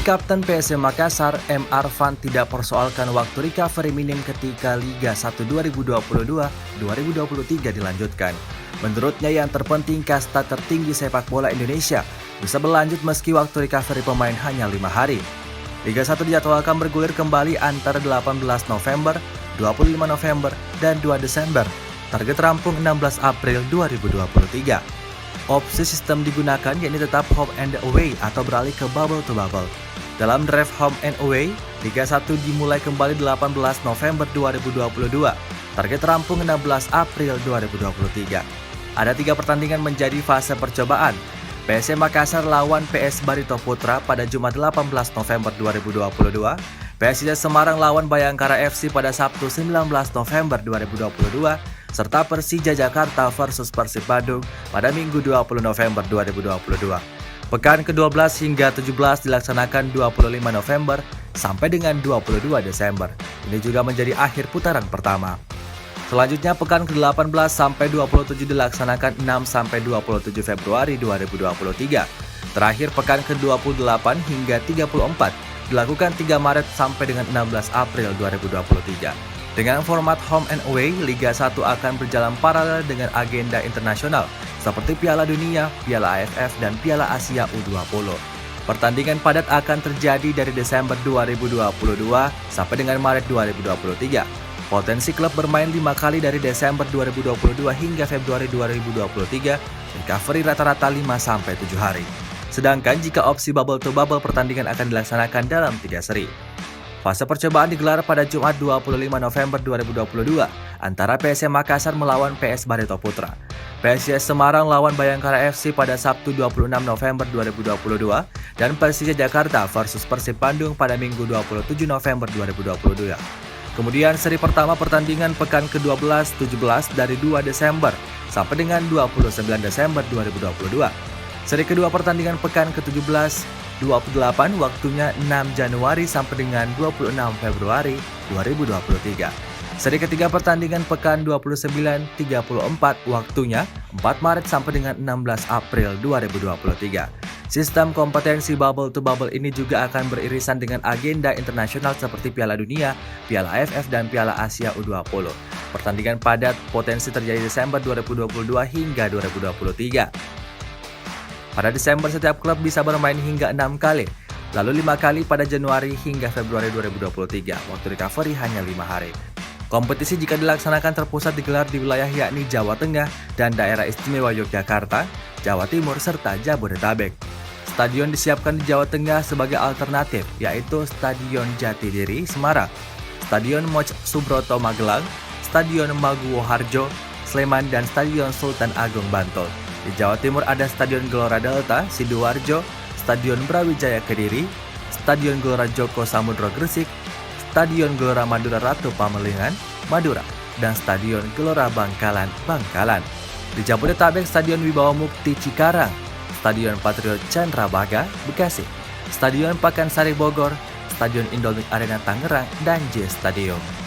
Kapten PSM Makassar, M. Arfan tidak persoalkan waktu recovery minim ketika Liga 1 2022-2023 dilanjutkan. Menurutnya yang terpenting kasta tertinggi sepak bola Indonesia bisa berlanjut meski waktu recovery pemain hanya 5 hari. Liga 1 dijadwalkan bergulir kembali antara 18 November, 25 November, dan 2 Desember. Target rampung 16 April 2023. Opsi sistem digunakan yakni tetap home and away atau beralih ke bubble to bubble. Dalam draft home and away, Liga 1 dimulai kembali 18 November 2022. Target rampung 16 April 2023. Ada 3 pertandingan menjadi fase percobaan. PSM Makassar lawan PS Barito Putra pada Jumat 18 November 2022. PSIS Semarang lawan Bayangkara FC pada Sabtu 19 November 2022. Serta Persija Jakarta versus Persib Bandung pada Minggu 20 November 2022. Pekan ke-12 hingga 17 dilaksanakan 25 November sampai dengan 22 Desember. Ini juga menjadi akhir putaran pertama. Selanjutnya pekan ke-18 sampai 27 dilaksanakan 6 sampai 27 Februari 2023. Terakhir pekan ke-28 hingga 34 dilakukan 3 Maret sampai dengan 16 April 2023. Dengan format home and away, Liga 1 akan berjalan paralel dengan agenda internasional seperti Piala Dunia, Piala AFF, dan Piala Asia U20. Pertandingan padat akan terjadi dari Desember 2022 sampai dengan Maret 2023. Potensi klub bermain 5 kali dari Desember 2022 hingga Februari 2023, recovery rata-rata 5 sampai 7 hari. Sedangkan jika opsi bubble to bubble, pertandingan akan dilaksanakan dalam 3 seri. Fase percobaan digelar pada Jumat 25 November 2022 antara PSM Makassar melawan PS Barito Putra. PSIS Semarang lawan Bayangkara FC pada Sabtu 26 November 2022 dan Persija Jakarta versus Persib Bandung pada Minggu 27 November 2022. Kemudian seri pertama pertandingan pekan ke-12-17 dari 2 Desember sampai dengan 29 Desember 2022. Seri kedua pertandingan pekan ke-17 28 waktunya 6 Januari sampai dengan 26 Februari 2023. Seri ketiga pertandingan pekan 29-34 waktunya 4 Maret sampai dengan 16 April 2023. Sistem kompetensi bubble to bubble ini juga akan beririsan dengan agenda internasional seperti Piala Dunia, Piala AFF, dan Piala Asia U20. Pertandingan padat potensi terjadi Desember 2022 hingga 2023. Pada Desember setiap klub bisa bermain hingga 6 kali, lalu 5 kali pada Januari hingga Februari 2023. Waktu recovery hanya 5 hari. Kompetisi jika dilaksanakan terpusat digelar di wilayah yakni Jawa Tengah dan Daerah Istimewa Yogyakarta, Jawa Timur, serta Jabodetabek. Stadion disiapkan di Jawa Tengah sebagai alternatif, yaitu Stadion Jatidiri, Semarang, Stadion Moch Subroto, Magelang, Stadion Maguwo Harjo, Sleman, dan Stadion Sultan Agung, Bantul. Di Jawa Timur ada Stadion Gelora Delta, Sidoarjo, Stadion Brawijaya Kediri, Stadion Gelora Joko Samudro Gresik, Stadion Gelora Madura Ratu Pamelingan, Madura, dan Stadion Gelora Bangkalan, Bangkalan. Di Jabodetabek Stadion Wibawa Mukti Cikarang, Stadion Patriot Candrabaga, Bekasi, Stadion Pakansari Bogor, Stadion Indomie Arena Tangerang, dan J Stadium.